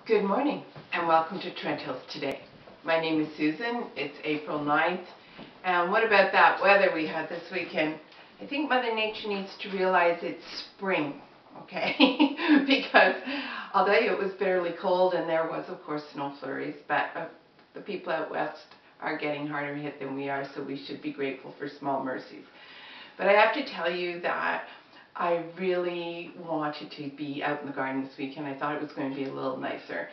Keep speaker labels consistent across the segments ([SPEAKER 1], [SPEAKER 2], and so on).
[SPEAKER 1] Good morning and welcome to Trent Hills Today. My name is Susan. It's April 9th. And what about that weather we had this weekend? I think Mother Nature needs to realize it's spring, okay? Because I'll tell you, it was bitterly cold and there was, of course, snow flurries, but the people out west are getting harder hit than we are, so we should be grateful for small mercies. But I have to tell you that I really wanted to be out in the garden this weekend. I thought it was going to be a little nicer.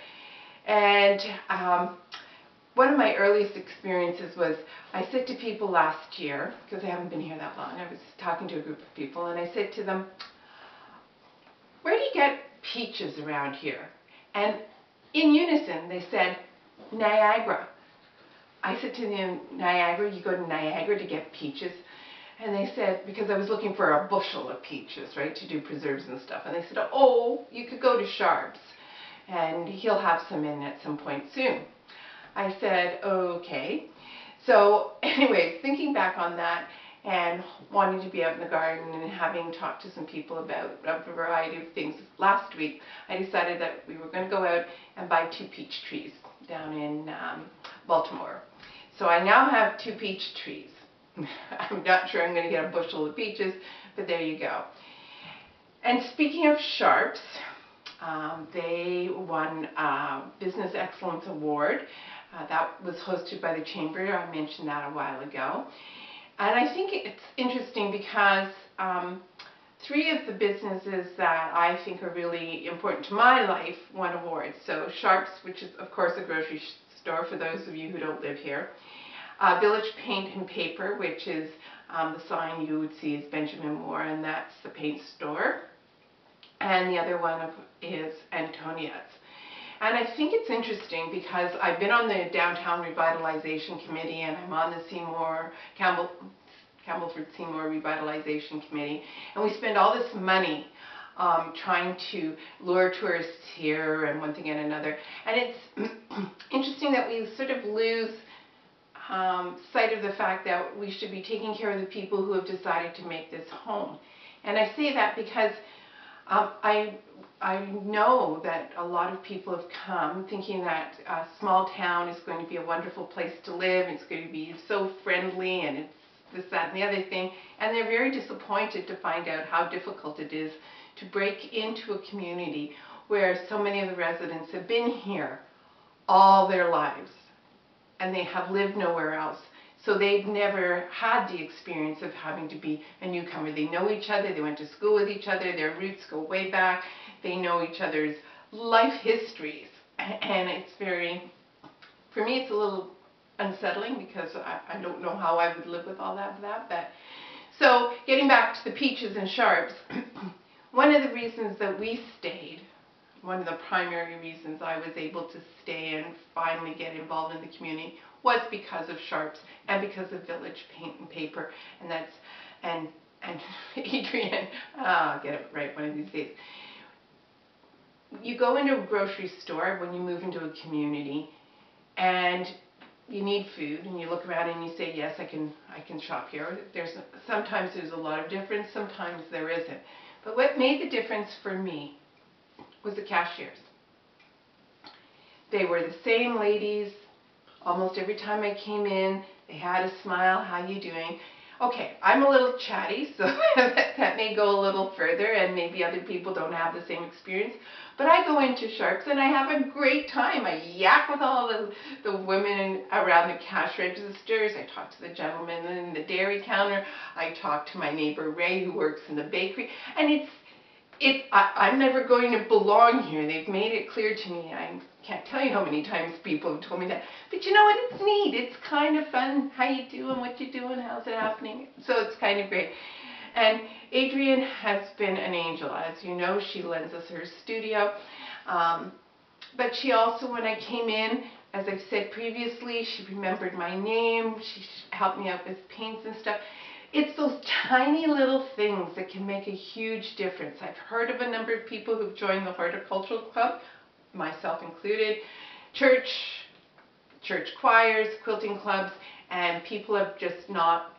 [SPEAKER 1] And one of my earliest experiences was I said to people last year, because I haven't been here that long, I was talking to a group of people and I said to them, where do you get peaches around here? And in unison they said, Niagara. I said to them, Niagara, you go to Niagara to get peaches? And they said, because I was looking for a bushel of peaches, right, to do preserves and stuff. And they said, oh, you could go to Sharp's, and he'll have some in at some point soon. I said, okay. So anyways, thinking back on that and wanting to be out in the garden and having talked to some people about a variety of things last week, I decided that we were going to go out and buy 2 peach trees down in Baltimore. So I now have 2 peach trees. I'm not sure I'm going to get a bushel of peaches, but there you go. And speaking of Sharp's, they won a Business Excellence Award. That was hosted by the Chamber. I mentioned that a while ago. And I think it's interesting because 3 of the businesses that I think are really important to my life won awards. So Sharp's, which is of course a grocery store for those of you who don't live here. Village Paint and Paper, which is the sign you would see is Benjamin Moore, and that's the paint store. And the other one is Antonia's. And I think it's interesting because I've been on the Downtown Revitalization Committee and I'm on the Campbellford Seymour Revitalization Committee. And we spend all this money trying to lure tourists here and one thing and another. And it's interesting that we sort of lose sight of the fact that we should be taking care of the people who have decided to make this home. And I say that because I know that a lot of people have come thinking that a small town is going to be a wonderful place to live, it's going to be so friendly and it's this, that, and the other thing, and they're very disappointed to find out how difficult it is to break into a community where so many of the residents have been here all their lives and they have lived nowhere else. So they've never had the experience of having to be a newcomer. They know each other, they went to school with each other, their roots go way back, they know each other's life histories. And it's very, for me it's a little unsettling because I don't know how I would live with all that. But so getting back to the peaches and Sharp's, one of the reasons that we stayed, one of the primary reasons I was able to stay and finally get involved in the community was because of Sharp's and because of Village Paint and Paper, and that's and Adrian, I'll get it right one of these days. You go into a grocery store when you move into a community and you need food and you look around and you say, yes, I can shop here. Sometimes there's a lot of difference, sometimes there isn't. But what made the difference for me was the cashiers. They were the same ladies almost every time I came in. They had a smile, how you doing? Okay, I'm a little chatty, so that may go a little further and maybe other people don't have the same experience. But I go into Sharp's and I have a great time. I yak with all the women around the cash registers. I talk to the gentleman in the dairy counter. I talk to my neighbor Ray who works in the bakery. And I'm never going to belong here. They've made it clear to me. I can't tell you how many times people have told me that. But you know what? It's neat. It's kind of fun. How you doing? What you doing? How's it happening? So it's kind of great. And Adrian has been an angel. As you know, she lends us her studio. But she also, when I came in, as I've said previously, she remembered my name. She helped me out with paints and stuff. It's those tiny little things that can make a huge difference. I've heard of a number of people who've joined the horticultural club, myself included, church choirs, quilting clubs, and people have just not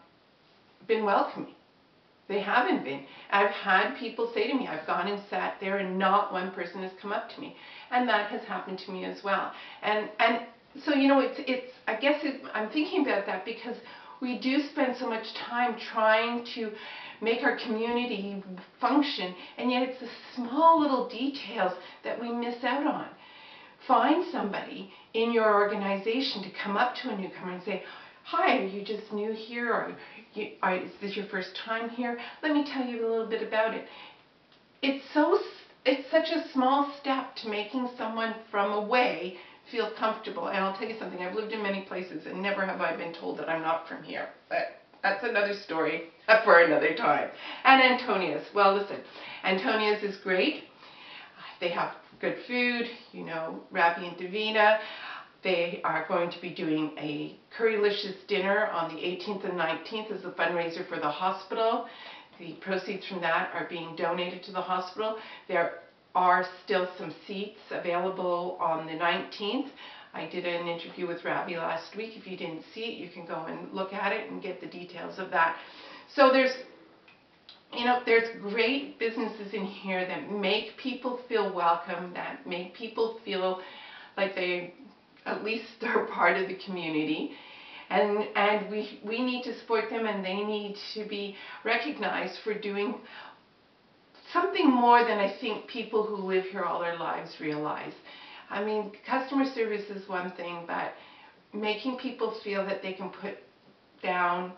[SPEAKER 1] been welcoming. They haven't been. I've had people say to me, I've gone and sat there and not one person has come up to me. And that has happened to me as well. And so, you know, I'm thinking about that because we do spend so much time trying to make our community function, and yet it's the small little details that we miss out on. Find somebody in your organization to come up to a newcomer and say, hi, are you just new here, or is this your first time here? Let me tell you a little bit about it. It's such a small step to making someone from away feel comfortable. And I'll tell you something, I've lived in many places and never have I been told that I'm not from here. But that's another story for another time. And Antonia's, well listen, Antonia's is great. They have good food, you know, Ravi and Davina. They are going to be doing a Currylicious dinner on the 18th and 19th as a fundraiser for the hospital. The proceeds from that are being donated to the hospital. There are still some seats available on the 19th. I did an interview with Ravi last week. If you didn't see it, you can go and look at it and get the details of that. So there's great businesses in here that make people feel welcome, that make people feel like they at least are part of the community. And we need to support them, and they need to be recognized for doing something more than I think people who live here all their lives realize. I mean, customer service is one thing, but making people feel that they can put down,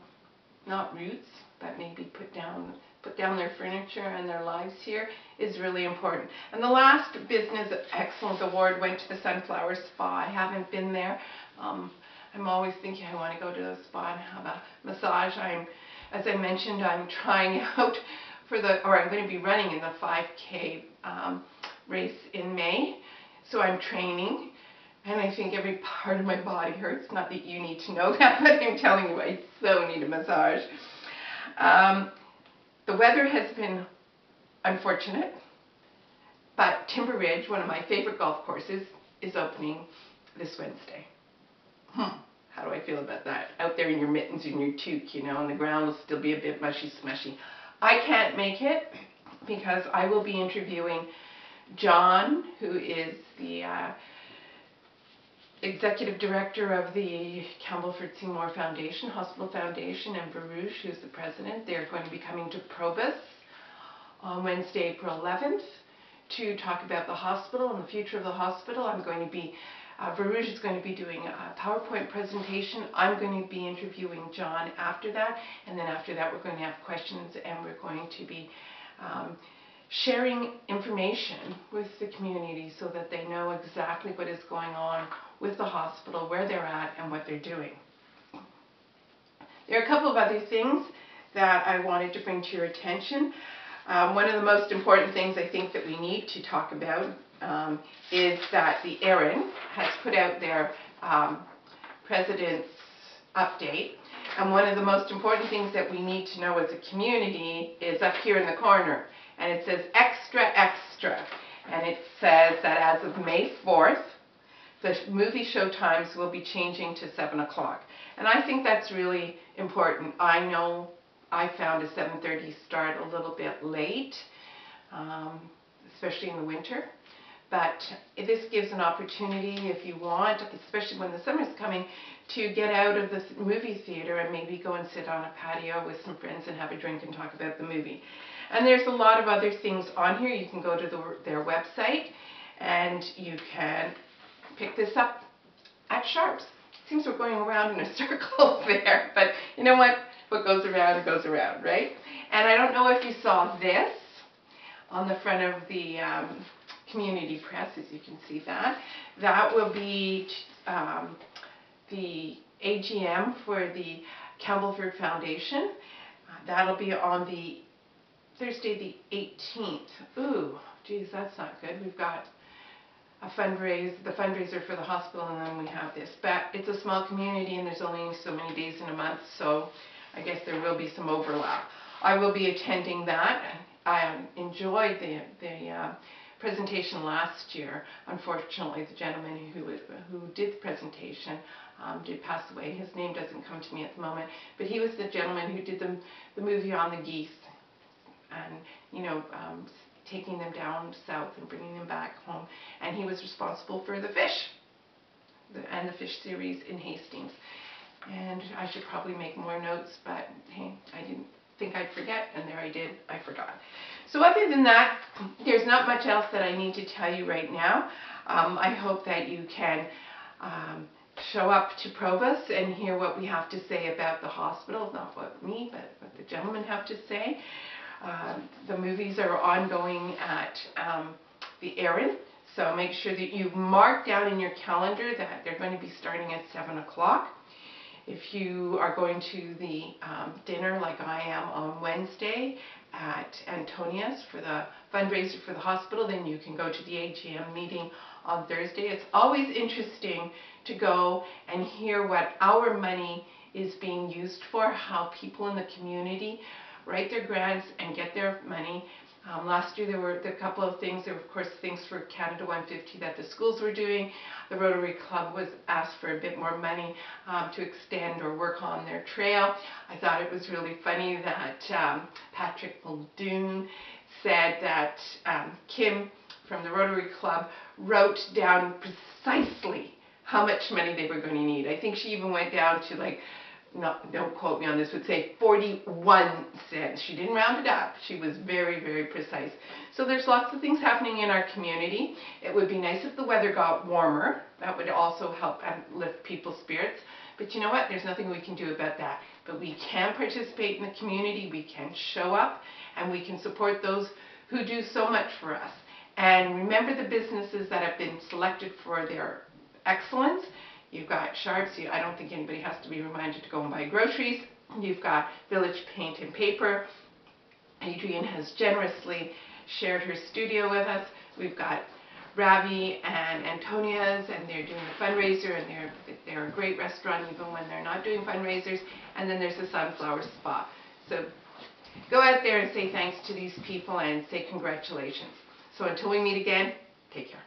[SPEAKER 1] not roots, but maybe put down their furniture and their lives here is really important. And the last Business Excellence Award went to the Sunflower Spa. I haven't been there. I'm always thinking I want to go to the spa and have a massage. As I mentioned, I'm trying out I'm going to be running in the 5K race in May. So I'm training, and I think every part of my body hurts. Not that you need to know that, but I'm telling you, I so need a massage. The weather has been unfortunate, but Timber Ridge, one of my favorite golf courses, is opening this Wednesday. How do I feel about that? Out there in your mittens and your toque, you know, and the ground will still be a bit mushy smushy. I can't make it because I will be interviewing John, who is the executive director of the Campbellford Seymour Foundation, Hospital Foundation, and Baruch, who's the president. They're going to be coming to Probus on Wednesday, April 11th to talk about the hospital and the future of the hospital. Baruch is going to be doing a PowerPoint presentation. I'm going to be interviewing John after that, and then after that we're going to have questions, and we're going to be sharing information with the community so that they know exactly what is going on with the hospital, where they're at, and what they're doing. There are a couple of other things that I wanted to bring to your attention. One of the most important things I think that we need to talk about is that the Erin has put out their President's Update. And one of the most important things that we need to know as a community is up here in the corner. And it says extra, extra. And it says that as of May 4th, the movie show times will be changing to 7 o'clock. And I think that's really important. I know I found a 7:30 start a little bit late, especially in the winter. But this gives an opportunity, if you want, especially when the summer's coming, to get out of the movie theater and maybe go and sit on a patio with some friends and have a drink and talk about the movie. And there's a lot of other things on here. You can go to their website and you can pick this up at Sharps. It seems we're going around in a circle there, but you know what? What goes around, right? And I don't know if you saw this on the front of the community press, as you can see that. That will be the AGM for the Campbellford Foundation. That'll be on the Thursday the 18th. Ooh, geez, that's not good. We've got the fundraiser for the hospital, and then we have this. But it's a small community and there's only so many days in a month, so I guess there will be some overlap. I will be attending that. I enjoyed the presentation last year. Unfortunately, the gentleman who did the presentation did pass away. His name doesn't come to me at the moment, but he was the gentleman who did the movie on the geese. and taking them down south and bringing them back home. And he was responsible for the fish and the fish series in Hastings. And I should probably make more notes, but hey, I didn't think I'd forget, and there I did, I forgot. So other than that, there's not much else that I need to tell you right now. I hope that you can show up to Provost and hear what we have to say about the hospital, not what me, but what the gentlemen have to say. The movies are ongoing at the Erin, so make sure that you mark down in your calendar that they're going to be starting at 7 o'clock. If you are going to the dinner like I am on Wednesday at Antonia's for the fundraiser for the hospital, then you can go to the AGM meeting on Thursday. It's always interesting to go and hear what our money is being used for, how people in the community write their grants and get their money. Last year there were a couple of things. There were, of course, things for Canada 150 that the schools were doing. The Rotary Club was asked for a bit more money to extend or work on their trail. I thought it was really funny that Patrick Muldoon said that Kim from the Rotary Club wrote down precisely how much money they were going to need. I think she even went down to don't quote me on this, would say 41 cents. She didn't round it up. She was very, very precise. So there's lots of things happening in our community. It would be nice if the weather got warmer. That would also help and lift people's spirits. But you know what? There's nothing we can do about that. But we can participate in the community. We can show up and we can support those who do so much for us. And remember the businesses that have been selected for their excellence. You've got Sharps. I don't think anybody has to be reminded to go and buy groceries. You've got Village Paint and Paper. Adrienne has generously shared her studio with us. We've got Ravi and Antonia's, and they're doing a fundraiser, and they're a great restaurant even when they're not doing fundraisers. And then there's the Sunflower Spa. So go out there and say thanks to these people and say congratulations. So until we meet again, take care.